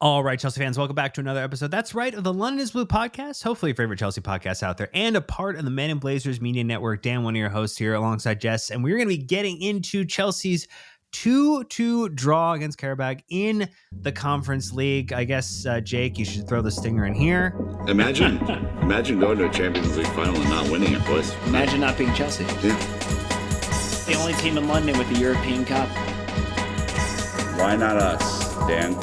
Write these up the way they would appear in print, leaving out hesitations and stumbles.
All right, Chelsea fans, welcome back to another episode. That's right, of the London is Blue podcast, hopefully your favorite Chelsea podcast out there, and a part of the Men in Blazers Media Network. Dan, one of your hosts here alongside Jess, and we're going to be getting into Chelsea's 2-2 draw against Qarabağ in the Conference League. I guess, Jake, you should throw the stinger in here. Imagine going to a Champions League final and not winning it, boys. Imagine not being Chelsea. Yeah. The only team in London with the European Cup. Why not us, Dan?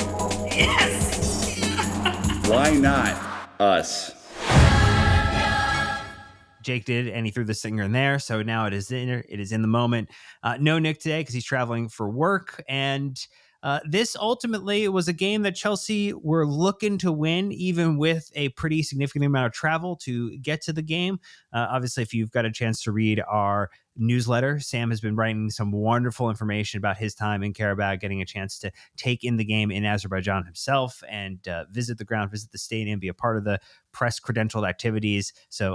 Yes! Why not us? Jake did, and he threw the stinger in there. So now it is in the moment. No Nick today because he's traveling for work. And this ultimately was a game that Chelsea were looking to win, even with a pretty significant amount of travel to get to the game. Obviously, if you've got a chance to read our newsletter, Sam has been writing some wonderful information about his time in Qarabağ, getting a chance to take in the game in Azerbaijan himself and visit the ground, visit the stadium, be a part of the press credentialed activities. So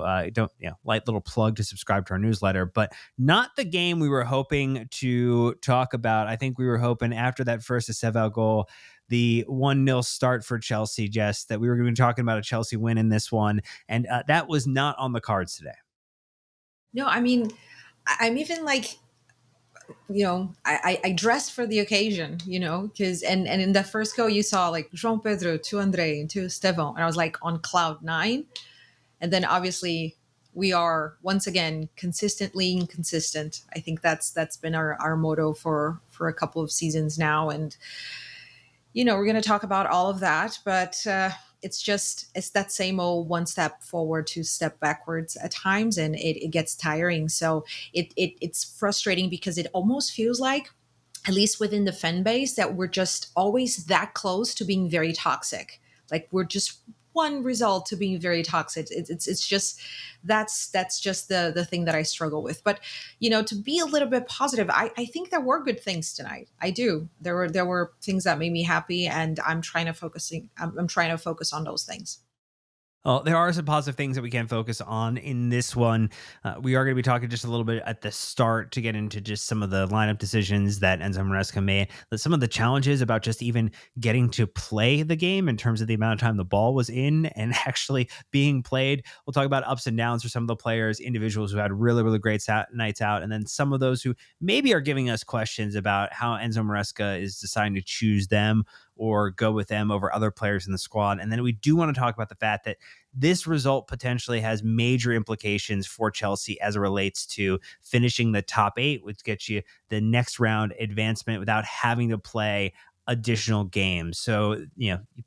light little plug to subscribe to our newsletter, but not the game we were hoping to talk about. I think we were hoping after that first Seval goal, the 1-0 start for Chelsea, Jess, that we were going to be talking about a Chelsea win in this one. And that was not on the cards today. No, I mean, I'm even like, I dressed for the occasion, because and in the first goal you saw like João Pedro to Andre and to Estevão, and I was like on cloud 9. And then obviously we are once again consistently inconsistent. I think that's been our motto for a couple of seasons now. And, we're going to talk about all of that, but it's that same old one step forward, 2 step backwards at times, and it gets tiring. So it's frustrating because it almost feels like, at least within the fan base, that we're just always that close to being very toxic. Like we're just one result to being very toxic. It's just that's just the thing that I struggle with. But to be a little bit positive, I think there were good things tonight. I do. There were things that made me happy, and I'm trying to focus on those things. Well, there are some positive things that we can focus on in this one. We are going to be talking just a little bit at the start to get into just some of the lineup decisions that Enzo Maresca made, some of the challenges about just even getting to play the game in terms of the amount of time the ball was in and actually being played. We'll talk about ups and downs for some of the players, individuals who had really, really great nights out, and then some of those who maybe are giving us questions about how Enzo Maresca is deciding to choose them or go with them over other players in the squad. And then we do want to talk about the fact that this result potentially has major implications for Chelsea as it relates to finishing the top 8, which gets you the next round advancement without having to play additional games. So,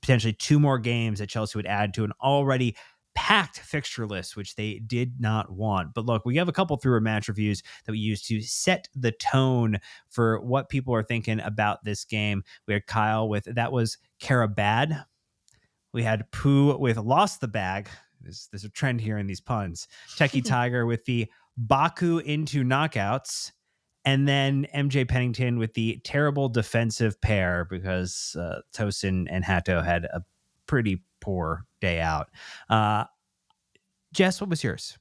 potentially 2 more games that Chelsea would add to an already packed fixture list, which they did not want. But look, we have a couple through match reviews that we use to set the tone for what people are thinking about this game. We had Kyle with that was Qarabağ. We had Pooh with lost the bag. There's a trend here in these puns. Techie Tiger with the Baku into knockouts. And then MJ Pennington with the terrible defensive pair because Tosin and Hato had a pretty poor day out. Jess, what was yours?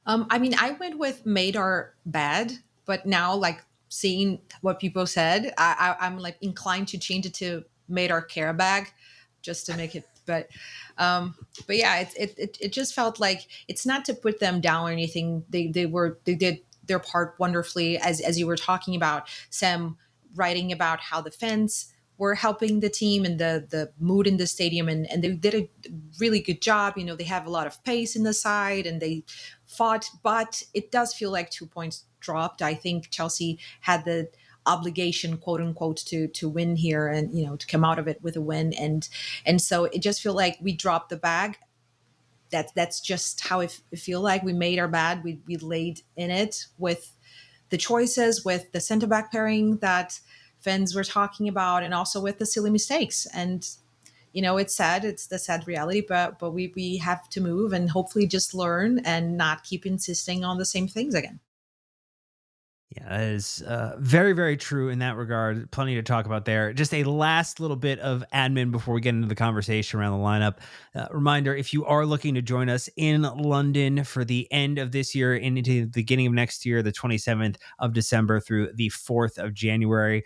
I went with made are bad, but now like seeing what people said, I'm like inclined to change it to made are Qarabağ just to make it. But yeah, it just felt like it's not to put them down or anything. They did their part wonderfully, as you were talking about, Sam writing about how the fans were helping the team and the mood in the stadium, and they did a really good job. They have a lot of pace in the side and they fought, but it does feel like 2 points dropped. I think Chelsea had the obligation, quote unquote, to win here and to come out of it with a win, and so it just feel like we dropped the bag. That's just how it feel like. We made our bad. We laid in it with the choices, with the center back pairing that fans were talking about, and also with the silly mistakes. And it's sad. It's the sad reality, but we have to move and hopefully just learn and not keep insisting on the same things again. Yeah, that is very, very true in that regard. Plenty to talk about there. Just a last little bit of admin before we get into the conversation around the lineup. Reminder, if you are looking to join us in London for the end of this year and into the beginning of next year, the 27th of December through the 4th of January,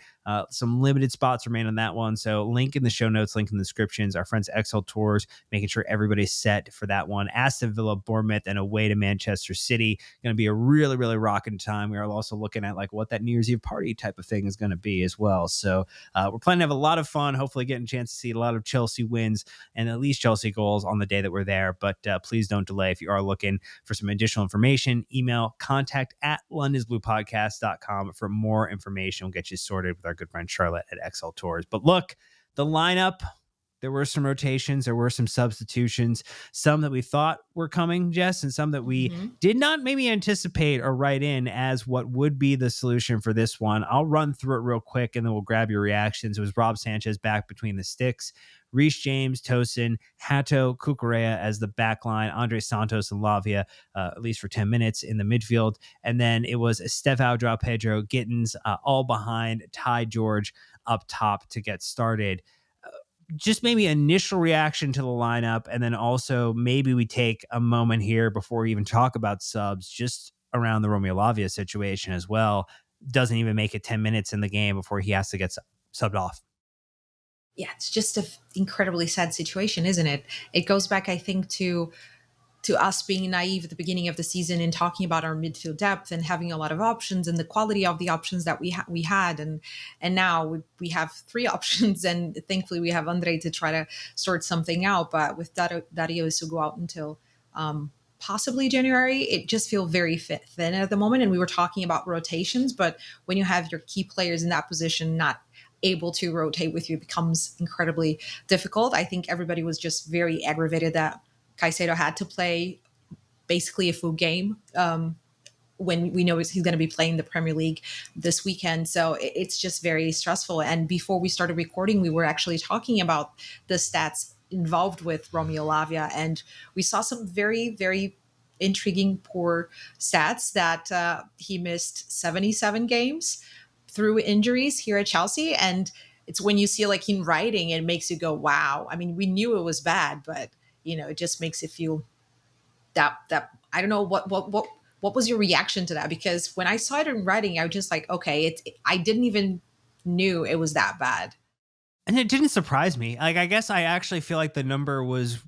Some limited spots remain on that one. So link in the show notes, link in the descriptions. Our friends at XL Tours, making sure everybody's set for that one. Aston Villa, Bournemouth, and away to Manchester City. Going to be a really, really rocking time. We are also looking at like what that New Year's Eve party type of thing is going to be as well. So we're planning to have a lot of fun, hopefully getting a chance to see a lot of Chelsea wins and at least Chelsea goals on the day that we're there. But please don't delay. If you are looking for some additional information, email contact@londonsbluepodcast.com for more information. We'll get you sorted with our good friend Charlotte at XL Tours. But look, the lineup, there were some rotations, there were some substitutions, some that we thought were coming, Jess, and some that we did not maybe anticipate or write in as what would be the solution for this one. I'll run through it real quick and then we'll grab your reactions. It was Rob Sanchez back between the sticks, Reece James, Tosin, Hato, Cucurella as the back line, Andre Santos and Lavia, at least for 10 minutes in the midfield. And then it was Estevao, Joao Pedro, Gittins, all behind Ty George up top to get started. Just maybe initial reaction to the lineup, and then also maybe we take a moment here before we even talk about subs, just around the Romeo Lavia situation as well. Doesn't even make it 10 minutes in the game before he has to get subbed off. Yeah, it's just an incredibly sad situation, isn't it? It goes back, I think, to us being naive at the beginning of the season and talking about our midfield depth and having a lot of options and the quality of the options that we had, and now we have 3 options, and thankfully we have Andre to try to sort something out. But with Dario is to go out until possibly January, it just feels very thin at the moment. And we were talking about rotations, but when you have your key players in that position not able to rotate with you, it becomes incredibly difficult. I think everybody was just very aggravated that Caicedo had to play basically a full game when we know he's going to be playing the Premier League this weekend. So it's just very stressful. And before we started recording, we were actually talking about the stats involved with Romeo Lavia, and we saw some very, very intriguing poor stats that he missed 77 games through injuries here at Chelsea. And it's when you see like in writing, it makes you go, wow. I mean, we knew it was bad, but it just makes it feel that I don't know what was your reaction to that? Because when I saw it in writing, I was just like, okay, I didn't even knew it was that bad. And it didn't surprise me. Like, I guess I actually feel like the number was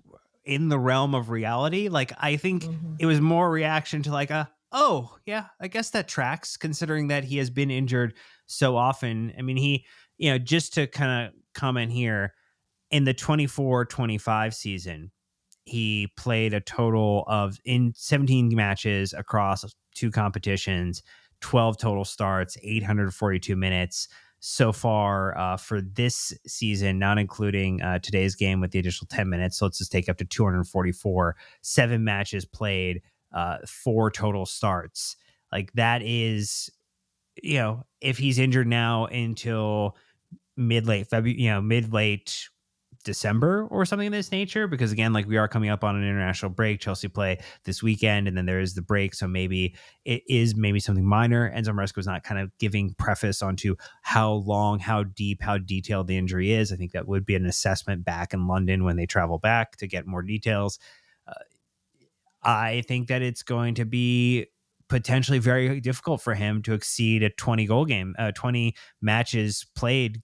in the realm of reality. Like, I think it was more reaction to like oh yeah, I guess that tracks considering that he has been injured so often. I mean, he, just to kind of comment here, in the 24-25 season, he played a total of in 17 matches across 2 competitions, 12 total starts, 842 minutes so far for this season, not including today's game with the additional 10 minutes. So let's just take up to 244, 7 matches played, 4 total starts. Like that is, if he's injured now until mid-late February, mid-late December or something of this nature, because again, like we are coming up on an international break. Chelsea play this weekend and then there is the break. So maybe it is maybe something minor. Enzo Maresca was not kind of giving preface onto how long, how deep, how detailed the injury is. I think that would be an assessment back in London when they travel back to get more details. I think that it's going to be potentially very difficult for him to exceed a 20 goal game, 20 matches played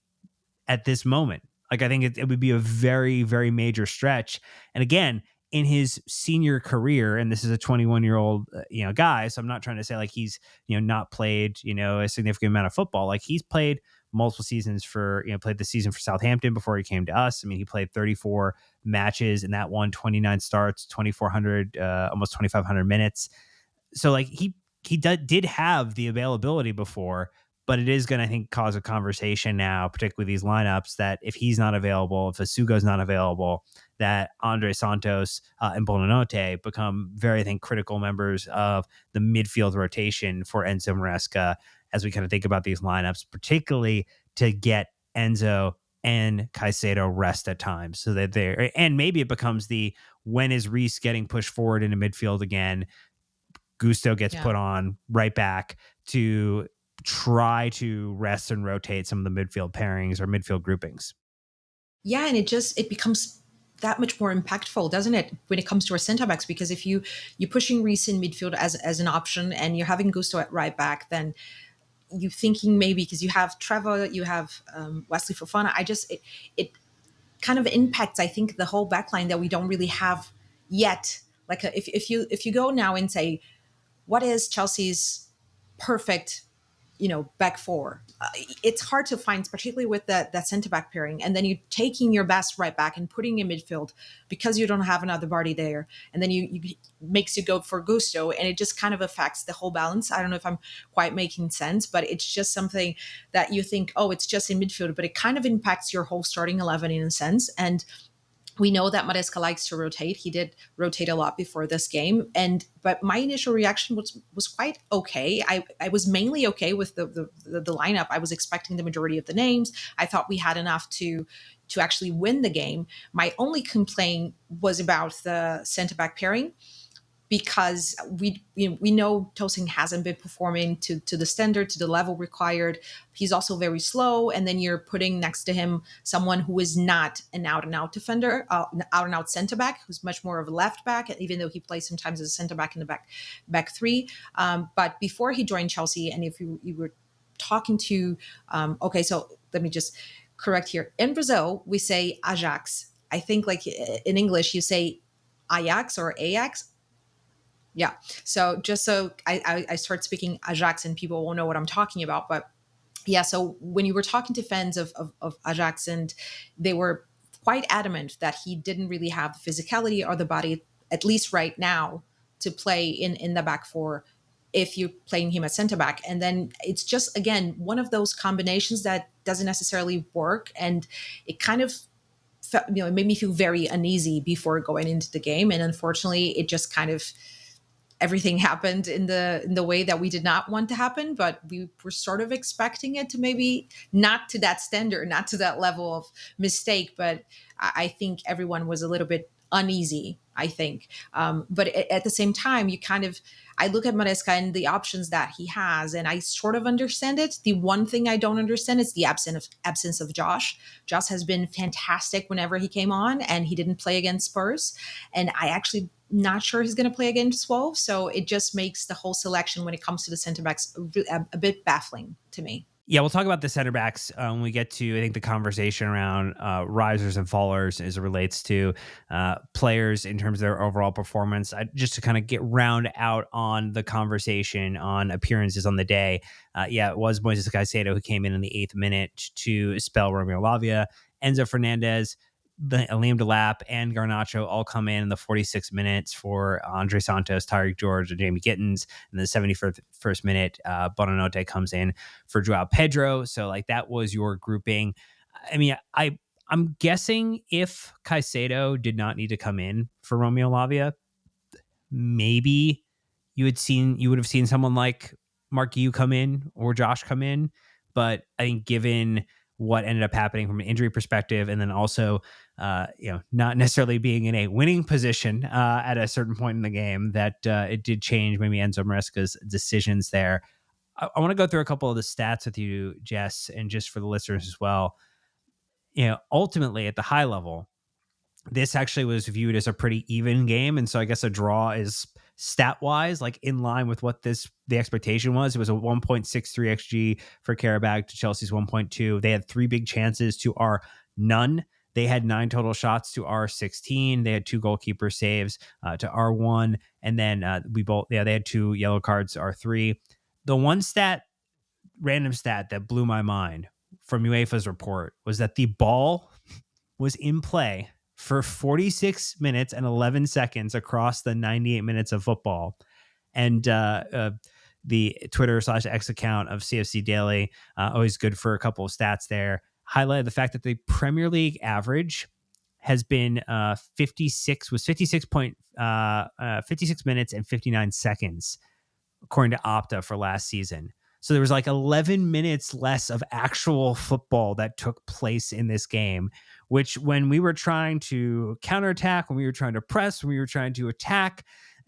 at this moment. Like, I think it would be a very, very major stretch. And again, in his senior career, and this is a 21-year-old, guy, so I'm not trying to say like he's, not played, a significant amount of football. Like he's played multiple seasons played the season for Southampton before he came to us. I mean, he played 34 matches and that one 29 starts, 2,400, almost 2,500 minutes. So like he did have the availability before, but it is going to, I think, cause a conversation now, particularly these lineups, that if he's not available, if Asugo's not available, that Andre Santos and Bonanote become very, I think, critical members of the midfield rotation for Enzo Maresca as we kind of think about these lineups, particularly to get Enzo and Caicedo rest at times so that and maybe it becomes when is Reece getting pushed forward into midfield again? Gusto gets put on right back to try to rest and rotate some of the midfield pairings or midfield groupings. Yeah, and it becomes that much more impactful, doesn't it, when it comes to our center backs? Because if you're pushing Reece in midfield as an option and you're having Gusto at right back, then you thinking maybe because you have Trevor, you have Wesley Fofana. It kind of impacts, I think, the whole backline that we don't really have yet. Like if you go now and say, what is Chelsea's perfect, back four? It's hard to find, particularly with that center back pairing. And then you taking your best right back and putting in midfield because you don't have another Vardy there, and then you makes you go for Gusto, and it just kind of affects the whole balance. I don't know if I'm quite making sense, but it's just something that you think, oh, it's just in midfield, but it kind of impacts your whole starting 11 in a sense. And we know that Maresca likes to rotate. He did rotate a lot before this game, but my initial reaction was quite okay. I was mainly okay with the lineup. I was expecting the majority of the names. I thought we had enough to actually win the game. My only complaint was about the center back pairing, because we know Tosin hasn't been performing to the standard, to the level required. He's also very slow, and then you're putting next to him someone who is not an out and out defender, out and out center back, who's much more of a left back, even though he plays sometimes as a center back in the back three. But before he joined Chelsea, and if you were talking to, okay, so let me just correct here. In Brazil, we say Ajax. I think like in English, you say Ajax or Ajax. Yeah. So just so I start speaking Ajax and people won't know what I'm talking about. But yeah, so when you were talking to fans of Ajax, and they were quite adamant that he didn't really have the physicality or the body, at least right now, to play in the back four if you're playing him at center back. And then it's just, again, one of those combinations that doesn't necessarily work. And it kind of it made me feel very uneasy before going into the game. And unfortunately, it just kind of, everything happened in the way that we did not want to happen, but we were sort of expecting it to maybe not to that standard, not to that level of mistake. But I think everyone was a little bit uneasy, I think. But at the same time, I look at Maresca and the options that he has, and I sort of understand it. The one thing I don't understand is the absence of Josh. Josh has been fantastic whenever he came on, and he didn't play against Spurs. And I actually not sure he's going to play against Wolves. So it just makes the whole selection when it comes to the center backs a bit baffling to me. Yeah, we'll talk about the center backs when we get to, I think, the conversation around risers and fallers as it relates to players in terms of their overall performance. Just to kind of get round out on the conversation on appearances on the day. It was Moises Caicedo who came in the 8th minute to spell Romeo Lavia. Enzo Fernandez, Liam Delap, and Garnacho all come in the 46 minutes for Andre Santos, Tyreek George, and Jamie Gittins. And the 71st minute, Bonanote comes in for Joao Pedro. So like that was your grouping. I mean, I'm guessing if Caicedo did not need to come in for Romeo Lavia, maybe you would have seen someone like Mark Guiu come in or Josh come in. But I think given what ended up happening from an injury perspective, and then also, not necessarily being in a winning position at a certain point in the game, that it did change maybe Enzo Maresca's decisions there. I want to go through a couple of the stats with you, Jess, and just for the listeners as well. Ultimately at the high level, this actually was viewed as a pretty even game. And so I guess a draw is stat wise, like in line with what the expectation was. It was a 1.63 XG for Qarabağ to Chelsea's 1.2. They had 3 big chances to our none. They had 9 total shots to our 16. They had 2 goalkeeper saves to our 1. And then they had 2 yellow cards to our 3. The one random stat that blew my mind from UEFA's report was that the ball was in play for 46 minutes and 11 seconds across the 98 minutes of football. And the Twitter/X account of CFC Daily, always good for a couple of stats there, highlighted the fact that the Premier League average has been 56 minutes and 59 seconds, according to Opta, for last season. So there was like 11 minutes less of actual football that took place in this game, which when we were trying to counterattack, when we were trying to press, when we were trying to attack,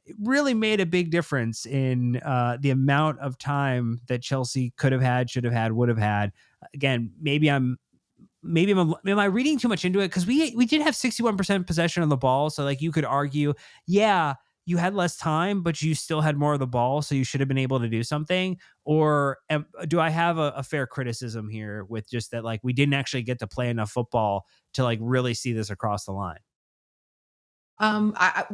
it really made a big difference in the amount of time that Chelsea could have had, should have had, would have had. Again, am I reading too much into it? Because we did have 61% possession of the ball. So like you could argue, yeah, you had less time, but you still had more of the ball, so you should have been able to do something? Or do I have a fair criticism here with just that, like, we didn't actually get to play enough football to like really see this across the line?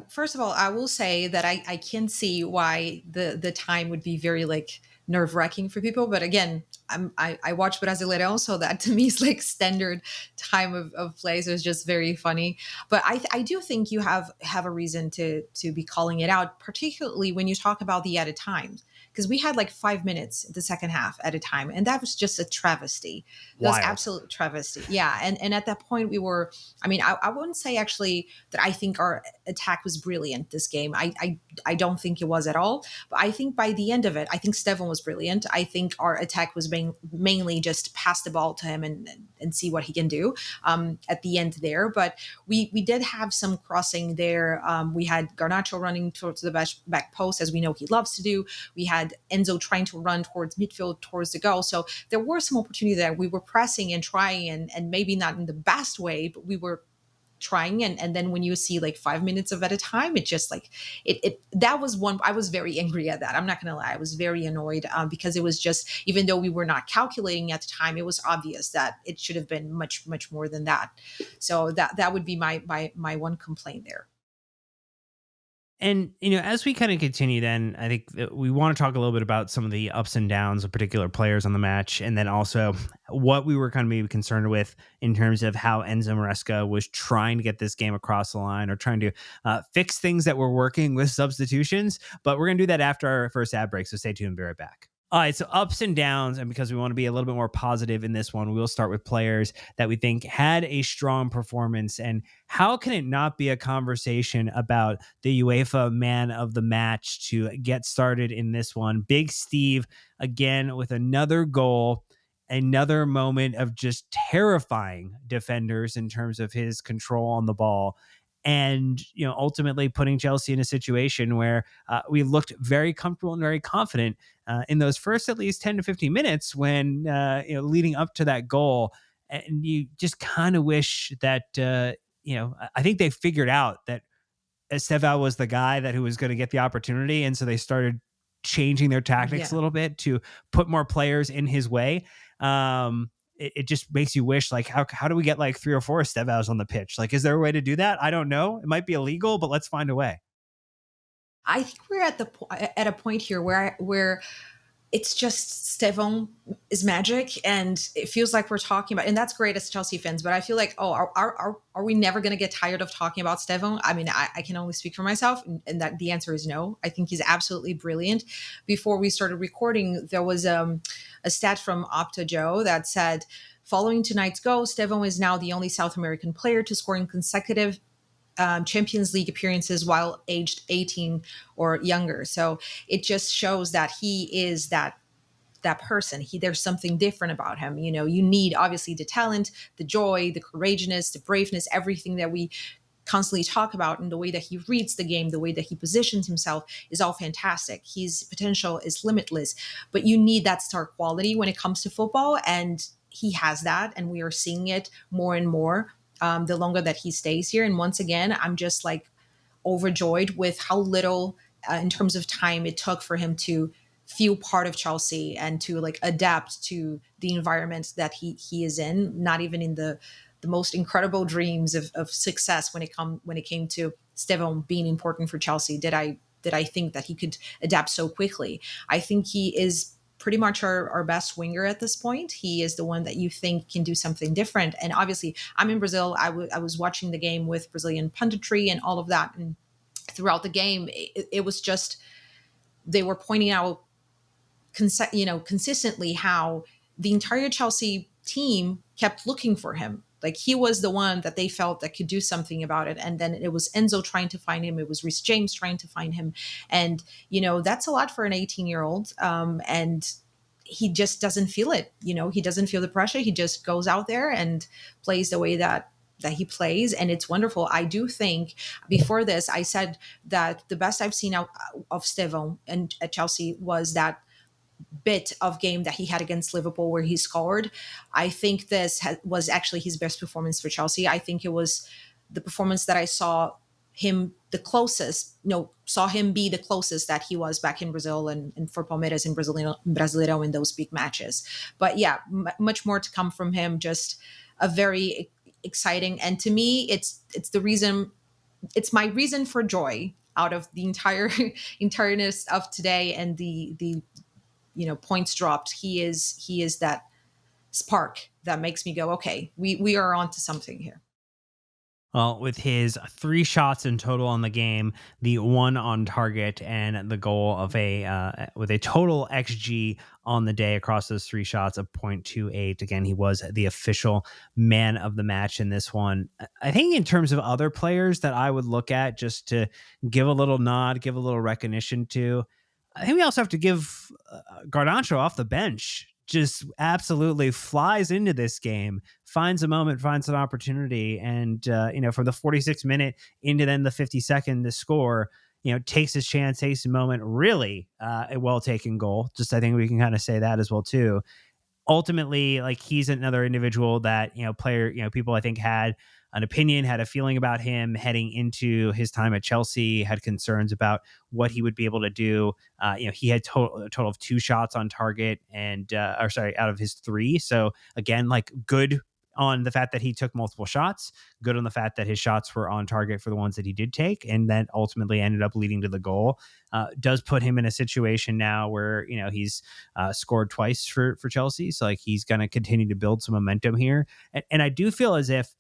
First of all, I will say that I can see why the time would be very like nerve wracking for people. But again, I watch Brasileirão, so that to me is like standard time of play. So it's just very funny. But I do think you have a reason to be calling it out, particularly when you talk about the added times. Because we had like 5 minutes the second half at a time, and that was just a travesty. That was Wild. absolute travesty. Yeah, and at that point we were. I mean, I wouldn't say actually that I think our attack was brilliant this game. I don't think it was at all. But I think by the end of it, I think Steven was brilliant. I think our attack was mainly just pass the ball to him and see what he can do at the end there. But we did have some crossing there. We had Garnacho running towards the back post, as we know he loves to do. We had Enzo trying to run towards midfield, towards the goal. So there were some opportunities there. We were pressing and trying, and maybe not in the best way, but we were trying. And then when you see like 5 minutes of at a time, it just like it that was one. I was very angry at that. I'm not gonna lie, I was very annoyed because it was just, even though we were not calculating at the time, it was obvious that it should have been much more than that. So that would be my one complaint there. And as we kind of continue, then I think that we want to talk a little bit about some of the ups and downs of particular players on the match, and then also what we were kind of maybe concerned with in terms of how Enzo Maresca was trying to get this game across the line, or trying to fix things that were working with substitutions. But we're going to do that after our first ad break, so stay tuned and be right back. All right, so ups and downs, and because we want to be a little bit more positive in this one, we'll start with players that we think had a strong performance. And how can it not be a conversation about the UEFA Man of the Match to get started in this one? Big Steve, again, with another goal, another moment of just terrifying defenders in terms of his control on the ball. And ultimately putting Chelsea in a situation where we looked very comfortable and very confident in those first at least 10 to 15 minutes when leading up to that goal. And you just kind of wish that I think they figured out that Estevao was the guy who was going to get the opportunity, and so they started changing their tactics a Yeah. little bit to put more players in his way. It just makes you wish, like, how do we get like 3 or 4 Estevaos on the pitch? Like, is there a way to do that? I don't know. It might be illegal, but let's find a way. I think we're at a point here where it's just Steven is magic, and it feels like we're talking about, and that's great as Chelsea fans. But I feel like, oh, are we never going to get tired of talking about Steven? I mean, I can only speak for myself, and that the answer is no. I think he's absolutely brilliant. Before we started recording, there was a stat from Opta Joe that said, following tonight's goal, Steven is now the only South American player to score in consecutive Champions League appearances while aged 18 or younger. So it just shows that he is that person. There's something different about him. You need obviously the talent, the joy, the courageousness, the braveness, everything that we constantly talk about, and the way that he reads the game, the way that he positions himself is all fantastic. His potential is limitless, but you need that star quality when it comes to football, and he has that, and we are seeing it more and more the longer that he stays here. And once again, I'm just like overjoyed with how little in terms of time it took for him to feel part of Chelsea and to like adapt to the environment that he is in, not even in the most incredible dreams of success when it came to Steven being important for Chelsea. Did I think that he could adapt so quickly? I think he is pretty much our best winger at this point. He is the one that you think can do something different. And obviously, I'm in Brazil. I was watching the game with Brazilian punditry and all of that. And throughout the game, it was just, they were pointing out, consistently how the entire Chelsea team kept looking for him. Like, he was the one that they felt that could do something about it. And then it was Enzo trying to find him. It was Reece James trying to find him. And, that's a lot for an 18-year-old. And he just doesn't feel it. He doesn't feel the pressure. He just goes out there and plays the way that he plays. And it's wonderful. I do think before this, I said that the best I've seen out of Steven and at Chelsea was that bit of game that he had against Liverpool where he scored. I think this was actually his best performance for Chelsea. I think it was the performance that I saw him the closest, saw him be the closest that he was back in Brazil and for Palmeiras in Brasileirão in those big matches. But yeah, much more to come from him. Just a very exciting, and to me, it's the reason, it's my reason for joy out of the entireness of today and the points dropped. He is that spark that makes me go, okay, we are on to something here. Well, with his 3 shots in total on the game, the 1 on target, and the goal of with a total XG on the day across those 3 shots of 0.28. Again, he was the official man of the match in this one. I think in terms of other players that I would look at just to give a little nod, give a little recognition to, I think we also have to give Garnacho off the bench. Just absolutely flies into this game, finds a moment, finds an opportunity, and from the 46th minute into then the 52nd to score, takes his chance, takes a moment. Really, a well taken goal. Just I think we can kind of say that as well too. Ultimately, like, he's another individual that people I think had an opinion, had a feeling about him heading into his time at Chelsea, had concerns about what he would be able to do. He had a total of 2 shots on target, and out of his 3. So again, like, good on the fact that he took multiple shots, good on the fact that his shots were on target for the ones that he did take, and then ultimately ended up leading to the goal. Does put him in a situation now where he's scored twice for Chelsea, so like he's going to continue to build some momentum here, and I do feel as if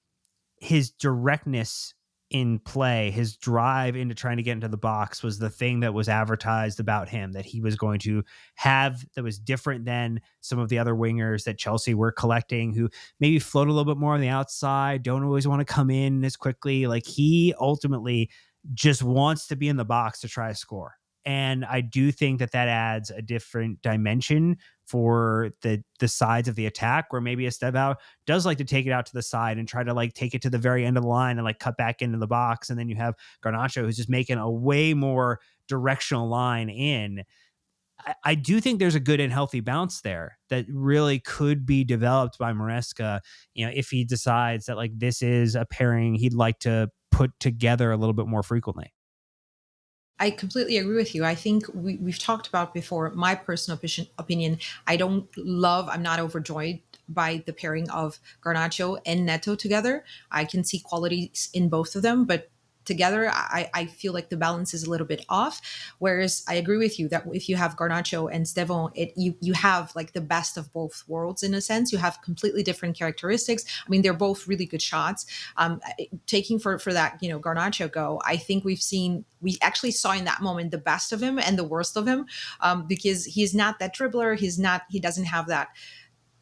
his directness in play, his drive into trying to get into the box, was the thing that was advertised about him that he was going to have, that was different than some of the other wingers that Chelsea were collecting, who maybe float a little bit more on the outside, don't always want to come in as quickly. Like, he ultimately just wants to be in the box to try to score. And I do think that adds a different dimension for the sides of the attack, where maybe Estevao does like to take it out to the side and try to like take it to the very end of the line and like cut back into the box. And then you have Garnacho, who's just making a way more directional line in. I do think there's a good and healthy bounce there that really could be developed by Maresca, if he decides that like this is a pairing he'd like to put together a little bit more frequently. I completely agree with you. I think we've talked about before, my personal opinion. I'm not overjoyed by the pairing of Garnacho and Neto together. I can see qualities in both of them, but together, I feel like the balance is a little bit off. Whereas I agree with you that if you have Garnacho and Stevon, you have like the best of both worlds in a sense. You have completely different characteristics. I mean, they're both really good shots. Taking for that, Garnacho go, I think we actually saw in that moment the best of him and the worst of him, because he's not that dribbler. He doesn't have that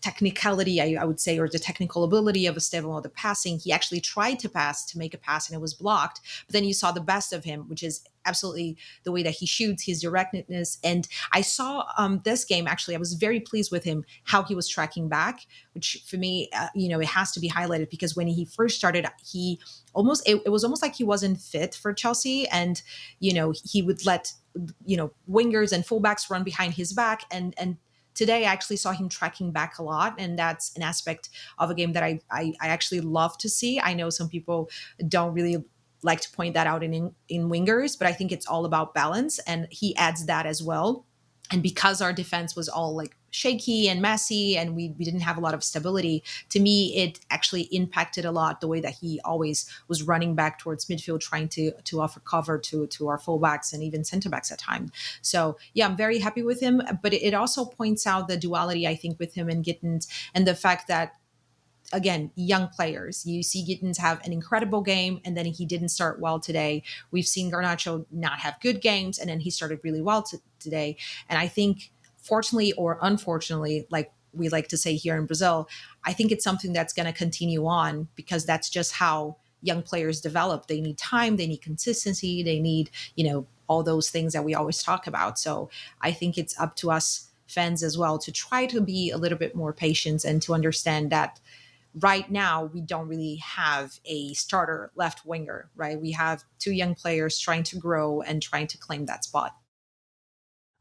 technicality, I would say, or the technical ability of Esteban or the passing. He actually tried to make a pass and it was blocked. But then you saw the best of him, which is absolutely the way that he shoots, his directness. And I saw this game, actually, I was very pleased with him, how he was tracking back, which for me, it has to be highlighted, because when he first started, it was almost like he wasn't fit for Chelsea. And, he would let, wingers and fullbacks run behind his back. And today, I actually saw him tracking back a lot, and that's an aspect of a game that I actually love to see. I know some people don't really like to point that out in wingers, but I think it's all about balance, and he adds that as well. And because our defense was all like shaky and messy and we didn't have a lot of stability, to me, it actually impacted a lot the way that he always was running back towards midfield, trying to offer cover to our fullbacks and even center backs at times. So yeah, I'm very happy with him, but it also points out the duality, I think, with him and Gittins, and the fact that, again, young players. You see Gittins have an incredible game, and then he didn't start well today. We've seen Garnacho not have good games, and then he started really well today. And I think, fortunately or unfortunately, like we like to say here in Brazil, I think it's something that's going to continue on, because that's just how young players develop. They need time, they need consistency, they need, all those things that we always talk about. So I think it's up to us fans as well to try to be a little bit more patient and to understand that right now we don't really have a starter left winger, right? We have 2 young players trying to grow and trying to claim that spot.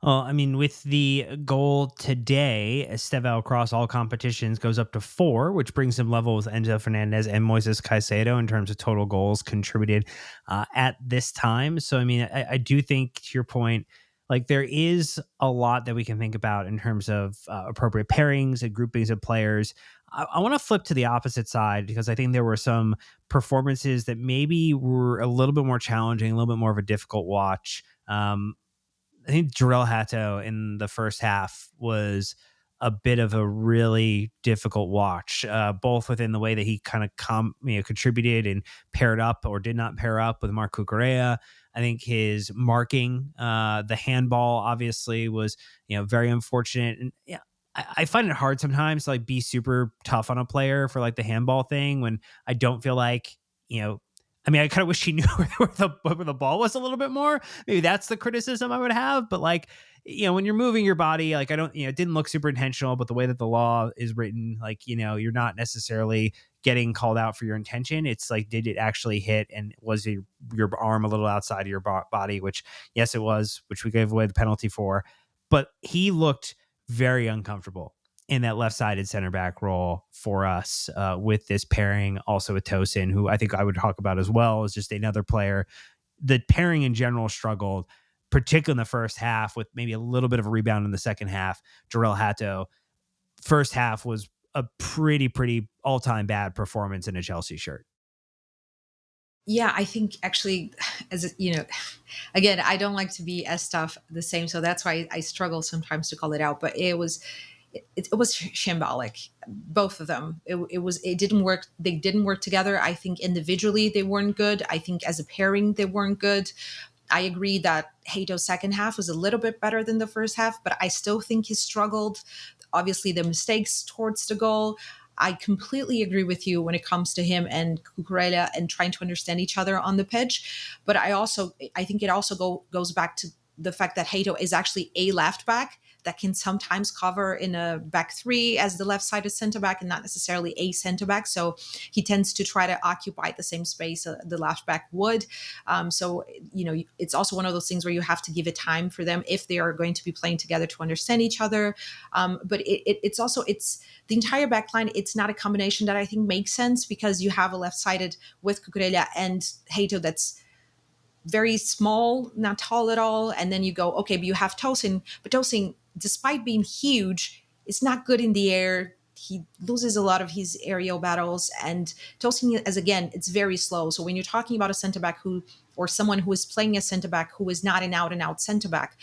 Well, I mean, with the goal today, Estevao across all competitions goes up to 4, which brings him level with Enzo Fernandez and Moises Caicedo in terms of total goals contributed at this time. So, I mean, I do think, to your point, like there is a lot that we can think about in terms of appropriate pairings and groupings of players. I want to flip to the opposite side because I think there were some performances that maybe were a little bit more challenging, a little bit more of a difficult watch. I think Jarell Hatto in the first half was a bit of a really difficult watch, both within the way that he kind of contributed and paired up or did not pair up with Marc Cucurella. I think his marking, the handball, obviously was very unfortunate, and yeah. I find it hard sometimes to like be super tough on a player for like the handball thing when I don't feel like you know I mean, I kind of wish he knew where the ball was a little bit more. Maybe that's the criticism I would have. But like, when you're moving your body, like I don't, it didn't look super intentional. But the way that the law is written, like you're not necessarily getting called out for your intention. It's like, did it actually hit, and was your arm a little outside of your body? Which yes, it was. Which we gave away the penalty for. But he looked very uncomfortable in that left-sided center back role for us with this pairing, also with Tosin, who I think I would talk about as well as just another player. The pairing in general struggled, particularly in the first half, with maybe a little bit of a rebound in the second half. Jarell Hatto, first half was a pretty all-time bad performance in a Chelsea shirt. Yeah, I think actually, again, I don't like to be as tough the same, so that's why I struggle sometimes to call it out. But it was shambolic, both of them. It didn't work. They didn't work together. I think individually they weren't good. I think as a pairing they weren't good. I agree that Hato's second half was a little bit better than the first half, but I still think he struggled. Obviously, the mistakes towards the goal. I completely agree with you when it comes to him and Cucurella and trying to understand each other on the pitch. But I think it also goes back to the fact that Hato is actually a left back that can sometimes cover in a back three as the left-sided center back and not necessarily a center back. So he tends to try to occupy the same space the left back would. So it's also one of those things where you have to give it time for them if they are going to be playing together to understand each other. But it's the entire back line. It's not a combination that I think makes sense because you have a left-sided with Cucurella and Hato that's very small, not tall at all. And then you go, okay, but you have Tosin. But Tosin, despite being huge, is not good in the air. He loses a lot of his aerial battles. And Tosin, as again, it's very slow. So when you're talking about a center back or someone who is playing a center back who is not an out and out center back,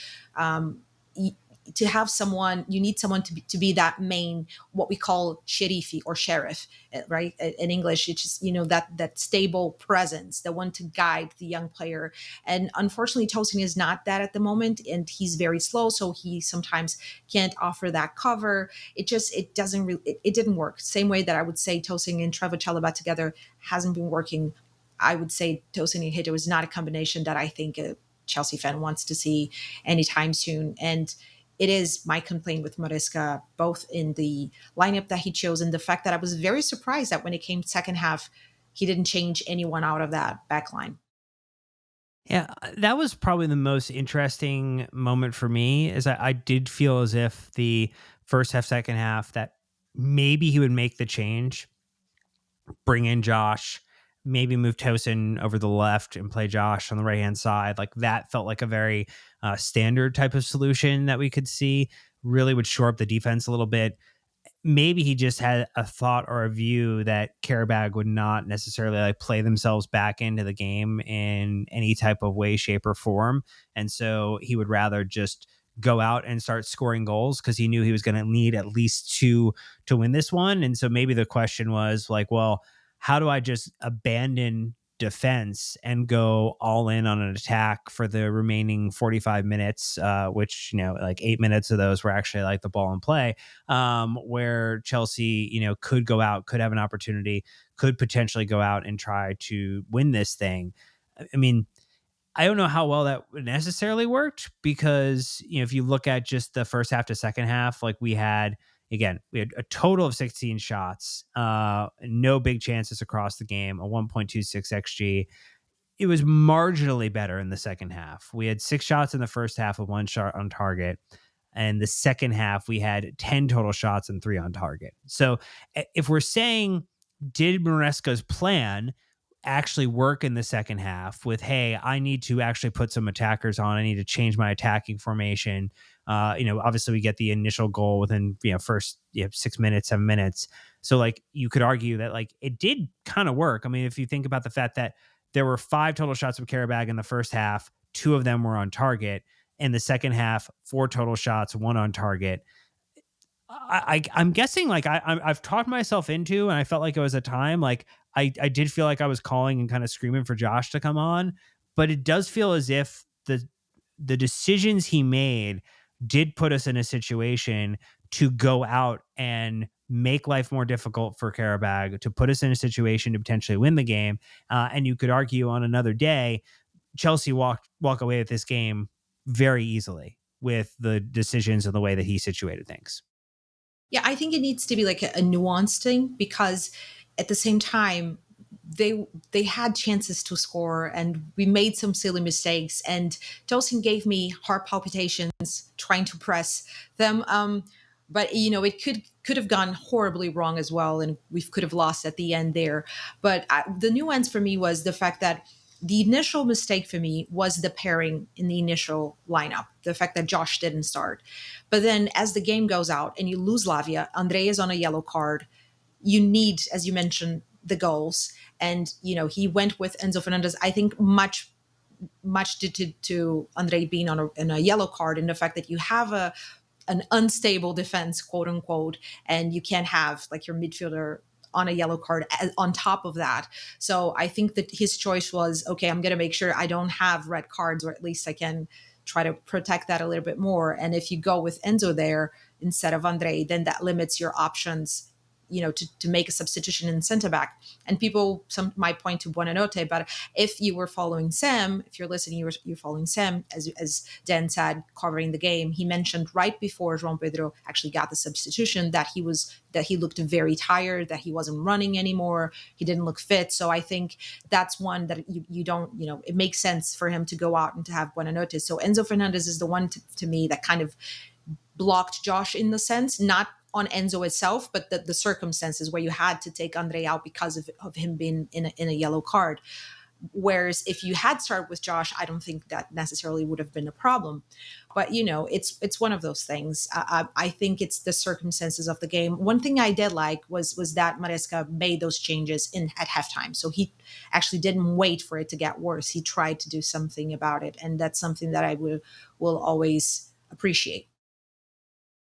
to have someone, you need someone to be that main, what we call sherifi or sheriff, right? In English, it's just, that stable presence, the one to guide the young player. And unfortunately, Tosin is not that at the moment, and he's very slow. So he sometimes can't offer that cover. It didn't work. Same way that I would say Tosin and Trevor Chalobah together hasn't been working. I would say Tosin and Hito is not a combination that I think a Chelsea fan wants to see anytime soon. And it is my complaint with Maresca, both in the lineup that he chose and the fact that I was very surprised that when it came second half, he didn't change anyone out of that back line. Yeah, that was probably the most interesting moment for me. Is I did feel as if the first half, second half, that maybe he would make the change, bring in Josh, maybe move Tosin over the left and play Josh on the right hand side. Like that felt like a very standard type of solution that we could see. Really would shore up the defense a little bit. Maybe he just had a thought or a view that Qarabağ would not necessarily like play themselves back into the game in any type of way, shape, or form. And so he would rather just go out and start scoring goals because he knew he was going to need at least two to win this one. And so maybe the question was like, well, how do I just abandon defense and go all in on an attack for the remaining 45 minutes, which, like 8 minutes of those were actually like the ball in play, where Chelsea, could go out, could have an opportunity, could potentially go out and try to win this thing. I mean, I don't know how well that necessarily worked because, if you look at just the first half to second half, like we had a total of 16 shots, no big chances across the game, a 1.26 XG. it was marginally better in the second half. We had 6 shots in the first half with 1 shot on target. And the second half, we had 10 total shots and 3 on target. So if we're saying, did Maresca's plan actually work in the second half with, hey, I need to actually put some attackers on. I need to change my attacking formation. Obviously we get the initial goal within, first 6 minutes, 7 minutes. So like you could argue that like it did kind of work. I mean, if you think about the fact that there were 5 total shots of Qarabağ in the first half, 2 of them were on target. In the second half, 4 total shots, 1 on target. I'm guessing like I've talked myself into, and I felt like it was a time like I did feel like I was calling and kind of screaming for Josh to come on, but it does feel as if the decisions he made did put us in a situation to go out and make life more difficult for Qarabağ, to put us in a situation to potentially win the game. And you could argue on another day, Chelsea walk away with this game very easily with the decisions and the way that he situated things. Yeah, I think it needs to be like a nuanced thing, because at the same time, they had chances to score and we made some silly mistakes, and Tosin gave me heart palpitations trying to press them. But it could have gone horribly wrong as well, and we could have lost at the end there. But the nuance for me was the fact that the initial mistake for me was the pairing in the initial lineup, the fact that Josh didn't start. But then as the game goes out and you lose Lavia, Andre is on a yellow card. You need, as you mentioned, the goals. And, he went with Enzo Fernandez. I think much due to Andre being on a yellow card, and the fact that you have an unstable defense, quote unquote, and you can't have like your midfielder on a yellow card on top of that. So I think that his choice was, okay, I'm going to make sure I don't have red cards, or at least I can try to protect that a little bit more. And if you go with Enzo there instead of Andre, then that limits your options, to make a substitution in center back. And some might point to Buonanotte, but if you were following Sam, if you're listening, you're following Sam, as Dan said, covering the game, he mentioned right before João Pedro actually got the substitution that he looked very tired, that he wasn't running anymore, he didn't look fit. So I think that's one that you don't, it makes sense for him to go out and to have Buonanotte. So Enzo Fernandez is the one to me that kind of blocked Josh in the sense, not on Enzo itself, but the circumstances where you had to take Andre out because of him being in a yellow card. Whereas if you had started with Josh, I don't think that necessarily would have been a problem. But, it's one of those things. I think it's the circumstances of the game. One thing I did like was that Maresca made those changes at halftime. So he actually didn't wait for it to get worse. He tried to do something about it. And that's something that I will always appreciate.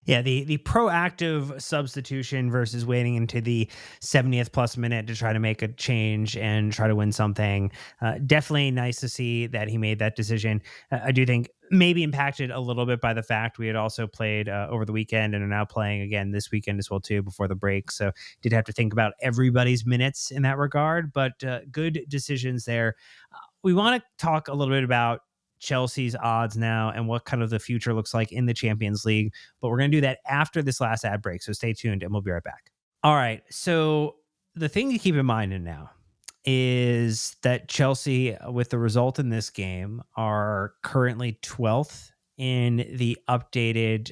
Yeah, the proactive substitution versus waiting into the 70th plus minute to try to make a change and try to win something. Definitely nice to see that he made that decision. I do think maybe impacted a little bit by the fact we had also played over the weekend and are now playing again this weekend as well too before the break. So did have to think about everybody's minutes in that regard, but good decisions there. We want to talk a little bit about Chelsea's odds now and what kind of the future looks like in the Champions League. But we're going to do that after this last ad break. So stay tuned and we'll be right back. All right. So the thing to keep in mind now is that Chelsea, with the result in this game, are currently 12th in the updated,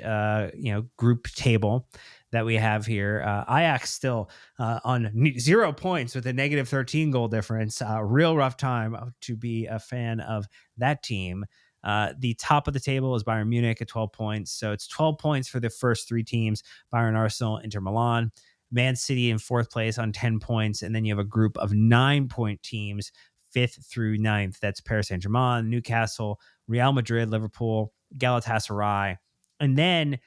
group table that we have here. Ajax still on 0 points with a negative 13 goal difference. Real rough time to be a fan of that team. The top of the table is Bayern Munich at 12 points. So it's 12 points for the first 3 teams: Bayern, Arsenal, Inter Milan. Man City in 4th place on 10 points. And then you have a group of 9-point teams, 5th through 9th. That's Paris Saint-Germain, Newcastle, Real Madrid, Liverpool, Galatasaray. And then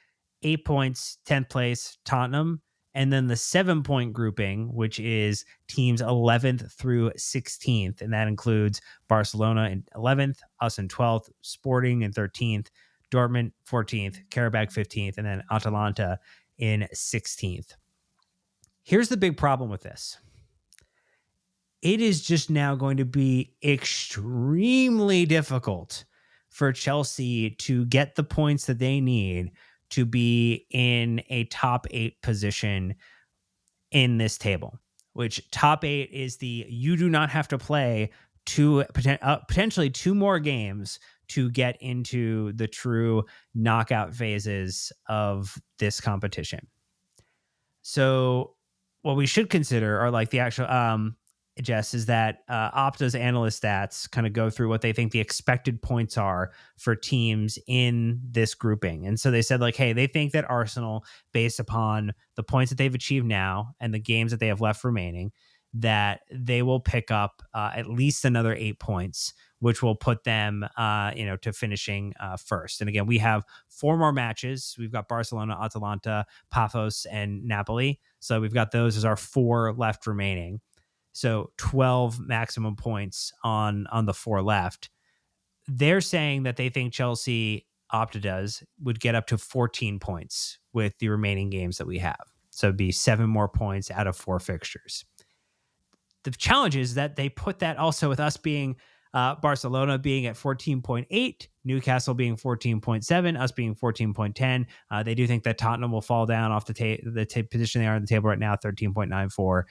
8 points, 10th place, Tottenham. And then the 7-point grouping, which is teams 11th through 16th. And that includes Barcelona in 11th, us in 12th, Sporting in 13th, Dortmund 14th, Qarabağ 15th, and then Atalanta in 16th. Here's the big problem with this. It is just now going to be extremely difficult for Chelsea to get the points that they need to be in a top 8 position in this table, which top 8 is you do not have to play potentially two more games to get into the true knockout phases of this competition. So what we should consider are like the actual Jess, is that Opta's analyst stats kind of go through what they think the expected points are for teams in this grouping. And so they said, like, hey, they think that Arsenal, based upon the points that they've achieved now and the games that they have left remaining, that they will pick up at least another 8 points, which will put them, to finishing first. And again, we have 4 more matches. We've got Barcelona, Atalanta, Paphos, and Napoli. So we've got those as our 4 left remaining. So 12 maximum points on the 4 left. They're saying that they think Chelsea, Opta does, would get up to 14 points with the remaining games that we have. So it'd be 7 more points out of 4 fixtures. The challenge is that they put that also with us being Barcelona being at 14.8, Newcastle being 14.7, us being 14.10. They do think that Tottenham will fall down off the position they are on the table right now, 13.94.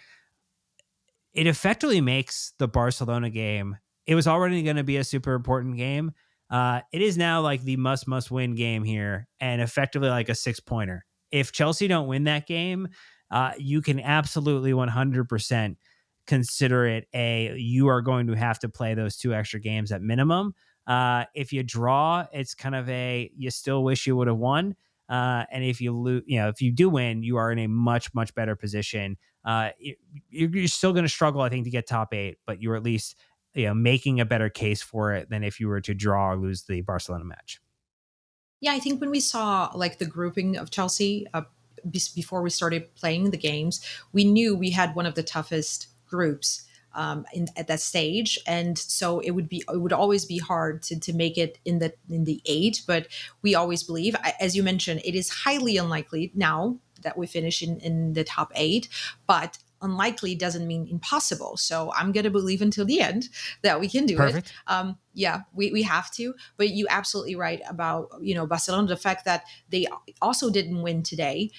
It effectively makes the Barcelona game, it was already going to be a super important game. It is now like the must win game here, and effectively like a 6-pointer. If Chelsea don't win that game, you can absolutely 100% consider it you are going to have to play those 2 extra games at minimum. If you draw, it's kind of you still wish you would have won. And if you lose, if you do win, you are in a much better position. You're still going to struggle, I think, to get top 8, but you're at least making a better case for it than if you were to draw or lose the Barcelona match. Yeah, I think when we saw like the grouping of Chelsea before we started playing the games, we knew we had one of the toughest groups at that stage, and so it would always be hard to make it in the 8. But we always believe, as you mentioned, it is highly unlikely now that we finish in the top 8, but unlikely doesn't mean impossible. So I'm going to believe until the end that we can do Perfect. it. Yeah, we have to. But you absolutely right about, Barcelona, the fact that they also didn't win today.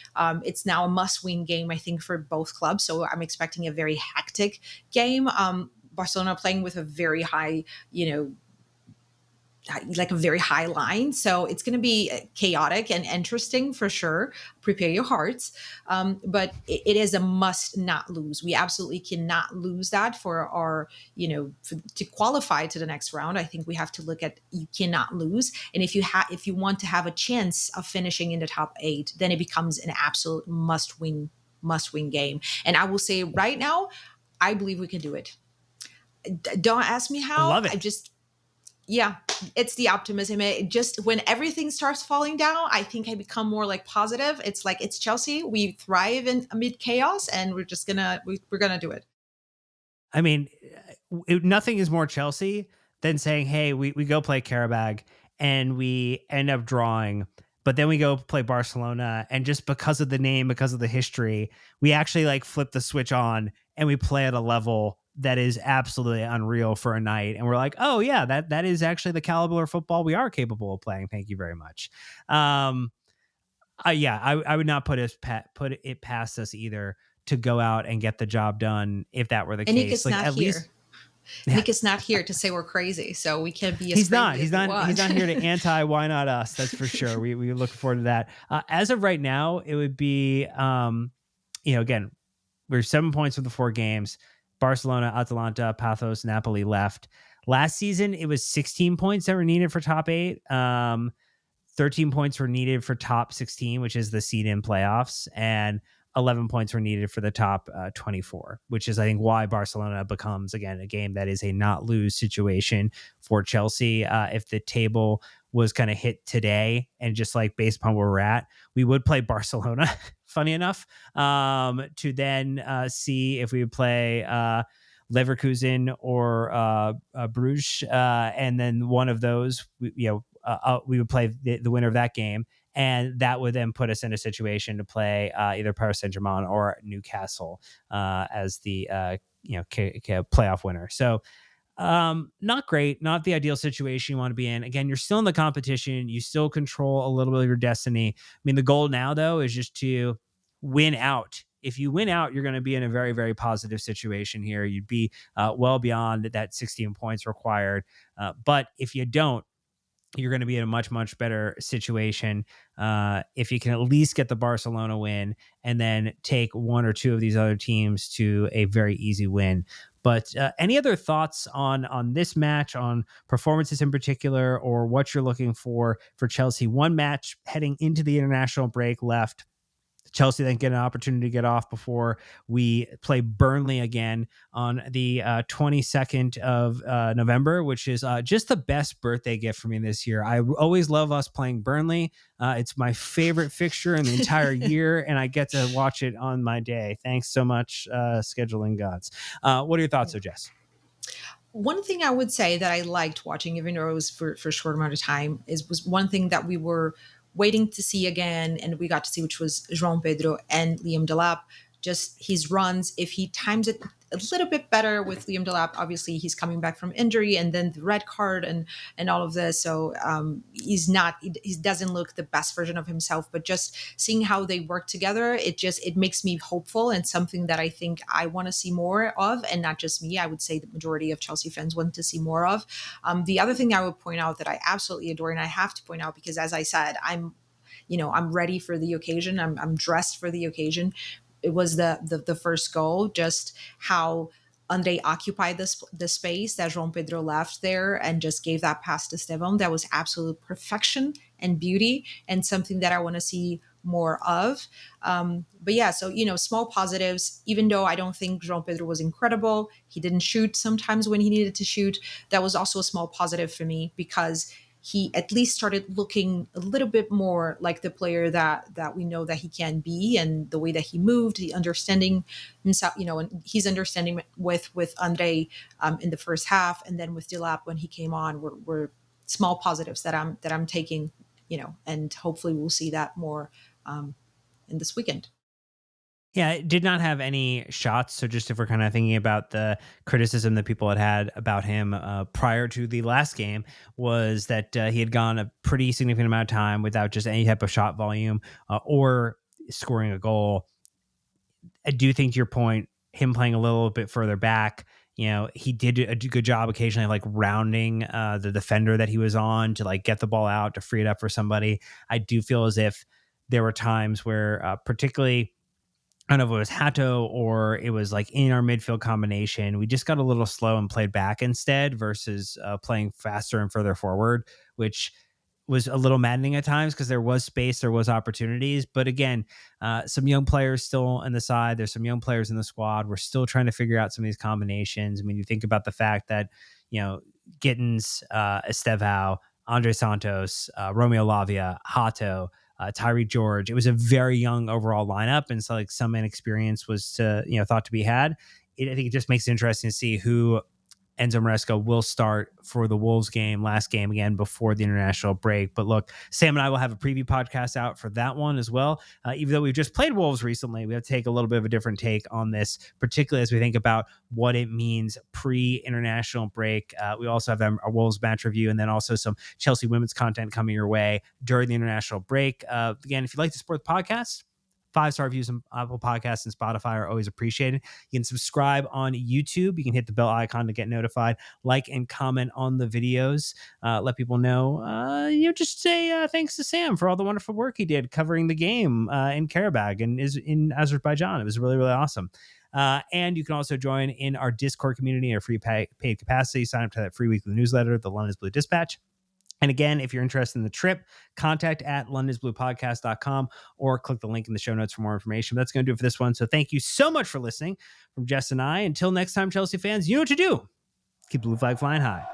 It's now a must-win game, I think, for both clubs. So I'm expecting a very hectic game. Barcelona playing with a very high, like a very high line. So it's going to be chaotic and interesting for sure. Prepare your hearts. But it is a must not lose. We absolutely cannot lose that for our, to qualify to the next round. I think we have to look at, you cannot lose. And if you want to have a chance of finishing in the top 8, then it becomes an absolute must win game. And I will say right now, I believe we can do it. Don't ask me how. I love it. Yeah, it's the optimism. It just, when everything starts falling down, I think I become more like positive. It's like, it's Chelsea. We thrive amid chaos, and we're just we're gonna do it. I mean, nothing is more Chelsea than saying, hey, we go play Qarabağ and we end up drawing, but then we go play Barcelona, and just because of the name, because of the history, we actually like flip the switch on and we play at a level that is absolutely unreal for a night. And we're like, oh yeah, that is actually the caliber of football we are capable of playing. Thank you very much. I would not put it past us either to go out and get the job done if that were the And case. Nick is like, not at here. least Nick is not here to say we're crazy, so we can't be as he's not crazy as we want. he's not here to anti why not us, that's for sure. We look forward to that. As of right now, it would be again, we're 7 points from the 4 games. Barcelona, Atalanta, Paphos, Napoli left. Last season, it was 16 points that were needed for top 8. 13 points were needed for top 16, which is the seed-in playoffs, and 11 points were needed for the top 24, which is, I think, why Barcelona becomes, again, a game that is a not-lose situation for Chelsea. If the table was kind of hit today, and just like based upon where we're at, we would play Barcelona, funny enough, to then see if we would play Leverkusen or Bruges, and then one of those, we would play the winner of that game, and that would then put us in a situation to play either Paris Saint-Germain or Newcastle as the playoff winner. So not great, not the ideal situation you want to be in. Again, you're still in the competition, you still control a little bit of your destiny. I mean, the goal now though is just to win out if you win out, you're going to be in a very, very positive situation here. You'd be well beyond that 16 points required. But if you don't, you're going to be in a much, much better situation if you can at least get the Barcelona win and then take one or two of these other teams to a very easy win. But any other thoughts on this match, on performances in particular, or what you're looking for Chelsea? One match heading into the international break left. Chelsea then get an opportunity to get off before we play Burnley again on the 22nd of November, which is just the best birthday gift for me this year. I always love us playing Burnley. It's my favorite fixture in the entire year, and I get to watch it on my day. Thanks so much, scheduling gods. What are your thoughts, Jess? One thing I would say that I liked watching, even though it was for a short amount of time, was one thing that we were waiting to see again, and we got to see, which was João Pedro and Liam Delap. Just his runs, if he times it a little bit better with Liam Delap, obviously he's coming back from injury and then the red card and all of this. So he doesn't look the best version of himself, but just seeing how they work together, it makes me hopeful, and something that I think I want to see more of, and not just me. I would say the majority of Chelsea fans want to see more of. The other thing I would point out that I absolutely adore, and I have to point out because, as I said, I'm ready for the occasion. I'm dressed for the occasion. It was the first goal, just how Andre occupied the space that João Pedro left there and just gave that pass to Esteban. That was absolute perfection and beauty, and something that I want to see more of. But yeah, so, small positives, even though I don't think João Pedro was incredible, he didn't shoot sometimes when he needed to shoot. That was also a small positive for me, because he at least started looking a little bit more like the player that we know that he can be, and the way that he moved, the understanding himself, and he's understanding with Andre in the first half, and then with Delap when he came on, were small positives that I'm taking, and hopefully we'll see that more in this weekend. Yeah, it did not have any shots. So just if we're kind of thinking about the criticism that people had about him prior to the last game, was that he had gone a pretty significant amount of time without just any type of shot volume or scoring a goal. I do think, to your point, him playing a little bit further back, he did a good job occasionally, like rounding the defender that he was on to like get the ball out to free it up for somebody. I do feel as if there were times where particularly, I don't know if it was Hato or it was like in our midfield combination, we just got a little slow and played back instead versus playing faster and further forward, which was a little maddening at times because there was space, there was opportunities. But again, some young players still in the side. There's some young players in the squad. We're still trying to figure out some of these combinations. I mean, you think about the fact that, Gittins, Estevao, Andre Santos, Romeo Lavia, Hato, Tyree George. It was a very young overall lineup, and so like some inexperience was thought to be had. I think it just makes it interesting to see who Enzo Maresca will start for the Wolves game, last game again before the international break. But look, Sam and I will have a preview podcast out for that one as well. Even though we've just played Wolves recently, we have to take a little bit of a different take on this, particularly as we think about what it means pre-international break. We also have our Wolves match review, and then also some Chelsea women's content coming your way during the international break. Again, if you'd like to support the podcast, 5-star reviews on Apple Podcasts and Spotify are always appreciated. You can subscribe on YouTube. You can hit the bell icon to get notified. Like and comment on the videos. Let people know. Just say thanks to Sam for all the wonderful work he did covering the game in Qarabağ and is in Azerbaijan. It was really, really awesome. And you can also join in our Discord community in a free paid capacity. Sign up to that free weekly newsletter, the London's Blue Dispatch. And again, if you're interested in the trip, contact at londonsbluepodcast.com or click the link in the show notes for more information. But that's going to do it for this one. So thank you so much for listening from Jess and I. Until next time, Chelsea fans, you know what to do. Keep the blue flag flying high.